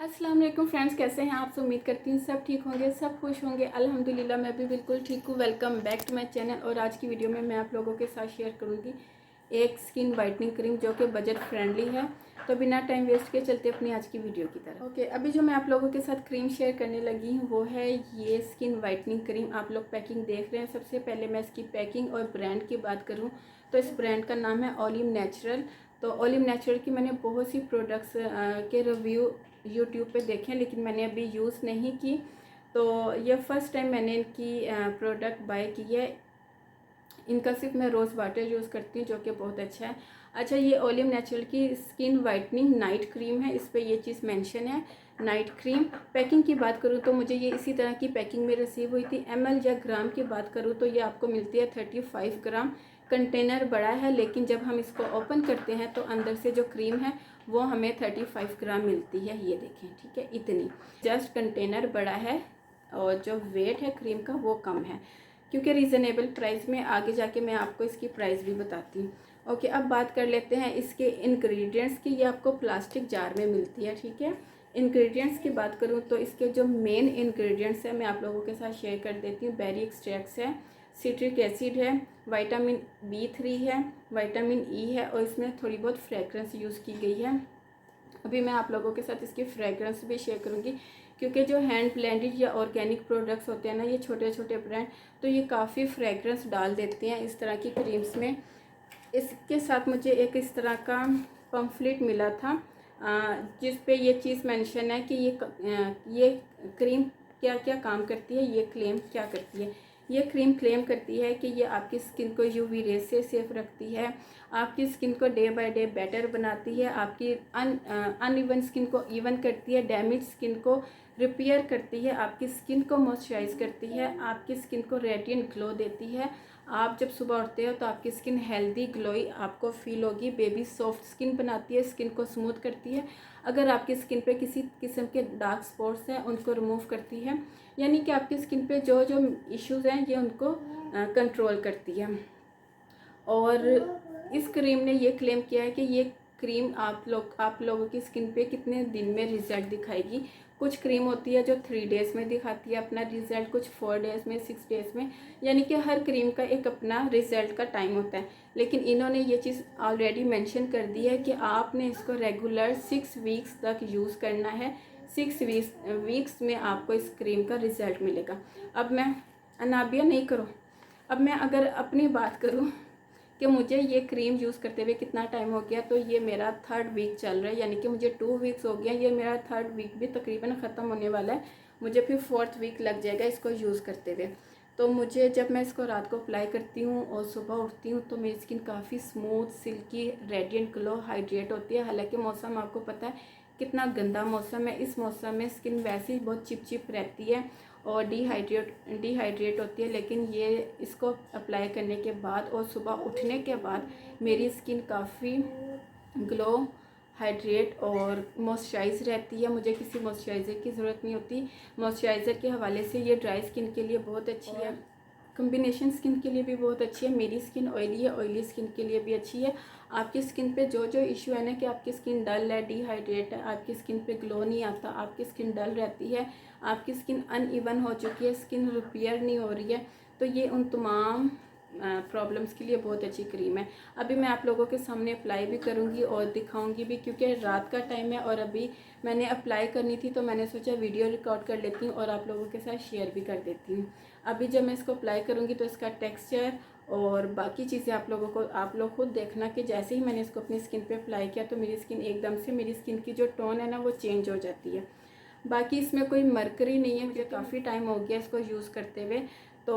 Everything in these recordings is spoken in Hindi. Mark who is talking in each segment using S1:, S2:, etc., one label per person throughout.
S1: अस्सलाम वालेकुम फ्रेंड्स, कैसे हैं आप? उम्मीद करती हूँ सब ठीक होंगे, सब खुश होंगे। अल्हम्दुलिल्लाह मैं भी बिल्कुल ठीक हूँ। Welcome back to my channel. और आज की वीडियो में मैं आप लोगों के साथ शेयर करूँगी एक स्किन वाइटनिंग क्रीम जो कि बजट फ्रेंडली है। तो बिना टाइम वेस्ट के चलते अपनी आज की वीडियो की तरफ। ओके, अभी जो मैं आप लोगों के साथ क्रीम शेयर करने लगी हूँ वो है ये स्किन वाइटनिंग क्रीम। आप लोग पैकिंग देख रहे हैं। सबसे पहले मैं इसकी पैकिंग और ब्रांड की बात करूँ तो इस ब्रांड का नाम है ओलिव नेचुरल। तो ओलिव नेचुरल की मैंने बहुत सी प्रोडक्ट्स के रिव्यू यूट्यूब पे देखे हैं, लेकिन मैंने अभी यूज़ नहीं की। तो ये फर्स्ट टाइम मैंने इनकी प्रोडक्ट बाय की है। इनका सिर्फ मैं रोज़ वाटर यूज़ करती हूँ जो कि बहुत अच्छा है। अच्छा, ये ओलिव नेचुरल की स्किन वाइटनिंग नाइट क्रीम है। इस पर ये चीज़ मेंशन है, नाइट क्रीम। पैकिंग की बात करूँ तो मुझे ये इसी तरह की पैकिंग में रिसीव हुई थी। ml या ग्राम की बात करूँ तो ये आपको मिलती है 35 ग्राम। कंटेनर बड़ा है, लेकिन जब हम इसको ओपन करते हैं तो अंदर से जो क्रीम है वो हमें 35 ग्राम मिलती है। ये देखें, ठीक है, इतनी। जस्ट कंटेनर बड़ा है और जो वेट है क्रीम का वो कम है, क्योंकि रीज़नेबल प्राइस में। आगे जाके मैं आपको इसकी प्राइस भी बताती हूँ। ओके, अब बात कर लेते हैं इसके इंग्रेडिएंट्स की। ये आपको प्लास्टिक जार में मिलती है, ठीक है। इंग्रेडिएंट्स की बात करूँ तो इसके जो मेन इंग्रेडिएंट्स हैं मैं आप लोगों के साथ शेयर कर देती हूँ। बेरी एक्सट्रैक्ट्स है, सिट्रिक एसिड है, विटामिन B3 है, विटामिन E है, और इसमें थोड़ी बहुत फ्रेगरेंस यूज़ की गई है। अभी मैं आप लोगों के साथ इसकी फ्रेगरेंस भी शेयर करूँगी, क्योंकि जो हैंड ब्लेंडेड या ऑर्गेनिक प्रोडक्ट्स होते हैं ना, ये छोटे छोटे ब्रांड, तो ये काफ़ी फ्रेगरेंस डाल देते हैं इस तरह की क्रीम्स में। इसके साथ मुझे एक इस तरह का पम्फलेट मिला था जिस पे ये चीज़ मेंशन है कि ये क्रीम क्या क्या काम करती है। ये क्लेम क्या करती है? ये क्रीम क्लेम करती है कि ये आपकी स्किन को यूवी रे से सेफ रखती है, आपकी स्किन को डे बाय डे बेटर बनाती है, आपकी अनइवन स्किन को इवन करती है, डैमेज स्किन को रिपेयर करती है, आपकी स्किन को मॉइस्चराइज करती है, आपकी स्किन को रेडिएंट ग्लो देती है। आप जब सुबह उठते हो तो आपकी स्किन हेल्दी ग्लोई आपको फील होगी। बेबी सॉफ्ट स्किन बनाती है, स्किन को स्मूथ करती है। अगर आपकी स्किन पे किसी किस्म के डार्क स्पॉट्स हैं उनको रिमूव करती है, यानी कि आपकी स्किन पे जो जो इश्यूज़ हैं ये उनको कंट्रोल करती है। और इस क्रीम ने ये क्लेम किया है कि ये क्रीम आप लोगों की स्किन पे कितने दिन में रिजल्ट दिखाएगी। कुछ क्रीम होती है जो 3 डेज़ में दिखाती है अपना रिजल्ट, कुछ 4 डेज़ में, 6 डेज़ में, यानी कि हर क्रीम का एक अपना रिजल्ट का टाइम होता है। लेकिन इन्होंने ये चीज़ ऑलरेडी मेंशन कर दी है कि आपने इसको रेगुलर 6 वीक्स तक यूज़ करना है। 6 वीक्स में आपको इस क्रीम का रिजल्ट मिलेगा। अब मैं अनाबिया नहीं करो, अब मैं अगर अपनी बात करूँ कि मुझे ये क्रीम यूज़ करते हुए कितना टाइम हो गया, तो ये मेरा 3rd वीक चल रहा है, यानी कि मुझे 2 वीक्स हो गया। ये मेरा 3rd वीक भी तकरीबन ख़त्म होने वाला है। मुझे फिर 4th वीक लग जाएगा इसको यूज़ करते हुए। तो मुझे जब मैं इसको रात को अप्लाई करती हूँ और सुबह उठती हूँ तो मेरी स्किन काफ़ी smooth, silky, radiant glow, hydrate होती है। हालांकि मौसम आपको पता है कितना गंदा मौसम है। इस मौसम में स्किन वैसे ही बहुत चिपचिप रहती है और डिहाइड्रेट होती है, लेकिन ये इसको अप्लाई करने के बाद और सुबह उठने के बाद मेरी स्किन काफ़ी ग्लो, हाइड्रेट और मॉइस्चराइज रहती है। मुझे किसी मॉइस्चराइज़र की ज़रूरत नहीं होती। मॉइस्चराइज़र के हवाले से ये ड्राई स्किन के लिए बहुत अच्छी है, कॉम्बिनेशन स्किन के लिए भी बहुत अच्छी है। मेरी स्किन ऑयली है, ऑयली स्किन के लिए भी अच्छी है। आपकी स्किन पे जो जो इशू है ना कि आपकी स्किन डल है, डिहाइड्रेट है, आपकी स्किन पे ग्लो नहीं आता, आपकी स्किन डल रहती है, आपकी स्किन अनइवन हो चुकी है, स्किन रिपेयर नहीं हो रही है, तो ये उन तमाम प्रॉब्लम्स के लिए बहुत अच्छी क्रीम है। अभी मैं आप लोगों के सामने अप्लाई भी करूँगी और दिखाऊँगी भी, क्योंकि रात का टाइम है और अभी मैंने अप्लाई करनी थी तो मैंने सोचा वीडियो रिकॉर्ड कर लेती हूँ और आप लोगों के साथ शेयर भी कर देती हूँ। अभी जब मैं इसको अप्लाई करूँगी तो इसका टेक्सचर और बाकी चीज़ें आप लोग खुद देखना कि जैसे ही मैंने इसको अपनी स्किन पे अप्लाई किया तो मेरी स्किन एकदम से, मेरी स्किन की जो टोन है ना वो चेंज हो जाती है। बाकी इसमें कोई मरकरी नहीं है। मुझे काफ़ी टाइम हो गया इसको यूज़ करते हुए। तो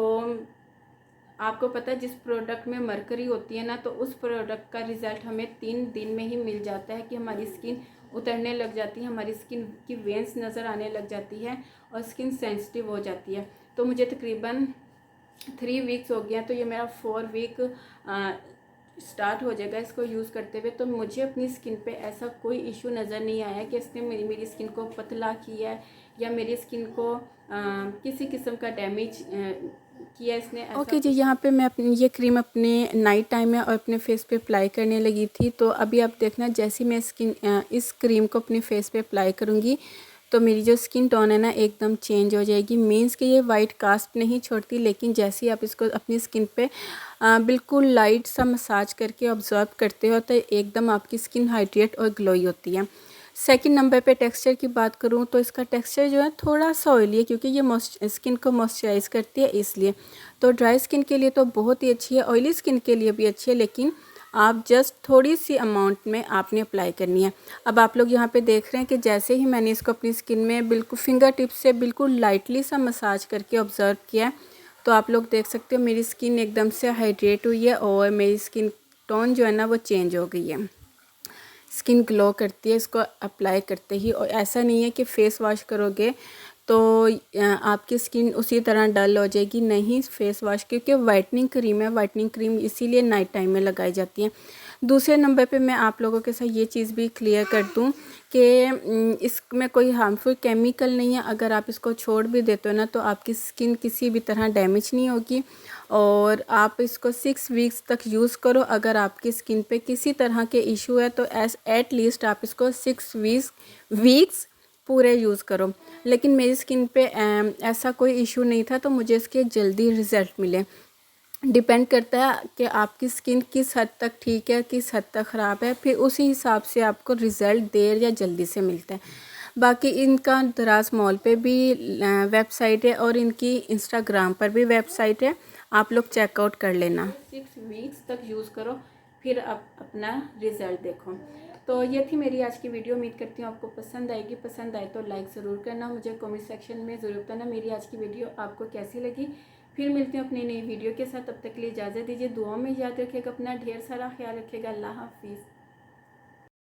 S1: आपको पता है जिस प्रोडक्ट में मरकरी होती है ना, तो उस प्रोडक्ट का रिज़ल्ट हमें 3 दिन में ही मिल जाता है कि हमारी स्किन उतरने लग जाती है, हमारी स्किन की वेंस नज़र आने लग जाती है और स्किन सेंसिटिव हो जाती है। तो मुझे तकरीबन 3 वीक्स हो गया, तो ये मेरा 4 वीक स्टार्ट हो जाएगा इसको यूज़ करते हुए। तो मुझे अपनी स्किन पे ऐसा कोई इशू नज़र नहीं आया कि इसने मेरी स्किन को पतला किया है या मेरी स्किन को किसी किस्म का डैमेज किया इसने। ओके जी, यहाँ पे मैं अपनी ये क्रीम अपने नाइट टाइम में और अपने फेस पे अप्लाई करने लगी थी। तो अभी आप देखना, जैसे मैं इस क्रीम को अपने फेस पे अप्लाई करूँगी तो मेरी जो स्किन टोन है ना एकदम चेंज हो जाएगी। मीन्स कि ये वाइट कास्ट नहीं छोड़ती, लेकिन जैसे ही आप इसको अपनी स्किन पे बिल्कुल लाइट सा मसाज करके ऑब्जर्व करते हो तो एकदम आपकी स्किन हाइड्रेट और ग्लोई होती है। सेकंड नंबर पे टेक्सचर की बात करूँ तो इसका टेक्सचर जो है थोड़ा सा ऑयली है, क्योंकि ये स्किन को मॉइस्चराइज करती है इसलिए। तो ड्राई स्किन के लिए तो बहुत ही अच्छी है, ऑयली स्किन के लिए भी अच्छी है, लेकिन आप जस्ट थोड़ी सी अमाउंट में आपने अप्लाई करनी है। अब आप लोग यहाँ पे देख रहे हैं कि जैसे ही मैंने इसको अपनी स्किन में बिल्कुल फिंगर टिप से बिल्कुल लाइटली सा मसाज करके ऑब्ज़र्व किया है, तो आप लोग देख सकते हो मेरी स्किन एकदम से हाइड्रेट हुई है और मेरी स्किन टोन जो है ना वो चेंज हो गई है। स्किन ग्लो करती है इसको अप्लाई करते ही। और ऐसा नहीं है कि फ़ेस वॉश करोगे तो आपकी स्किन उसी तरह डल हो जाएगी, नहीं। फेस वॉश क्योंकि वाइटनिंग क्रीम है, वाइटनिंग क्रीम इसीलिए नाइट टाइम में लगाई जाती है। दूसरे नंबर पे मैं आप लोगों के साथ ये चीज़ भी क्लियर कर दूं कि इसमें कोई हार्मफुल केमिकल नहीं है। अगर आप इसको छोड़ भी देते हो ना तो आपकी स्किन किसी भी तरह डैमेज नहीं होगी, और आप इसको 6 वीक्स तक यूज़ करो। अगर आपकी स्किन पे किसी तरह के इशू है तो एट लीस्ट आप इसको 6 वीक्स पूरे यूज़ करो। लेकिन मेरी स्किन पे ऐसा कोई इशू नहीं था, तो मुझे इसके जल्दी रिज़ल्ट मिले। डिपेंड करता है कि आपकी स्किन किस हद तक ठीक है, किस हद तक ख़राब है, फिर उसी हिसाब से आपको रिज़ल्ट देर या जल्दी से मिलता है। बाकी इनका दराज मॉल पे भी वेबसाइट है और इनकी इंस्टाग्राम पर भी वेबसाइट है, आप लोग चेकआउट कर लेना। 6 वीक्स तक यूज़ करो, फिर आप अपना रिज़ल्ट देखो। तो ये थी मेरी आज की वीडियो। उम्मीद करती हूँ आपको पसंद आएगी। पसंद आए तो लाइक ज़रूर करना, मुझे कमेंट सेक्शन में ज़रूर बताना मेरी आज की वीडियो आपको कैसी लगी। फिर मिलते हैं अपनी नई वीडियो के साथ, तब तक के लिए इजाज़त दीजिए। दुआओं में याद रखिएगा, अपना ढेर सारा ख्याल रखिएगा। अल्लाह हाफिज़।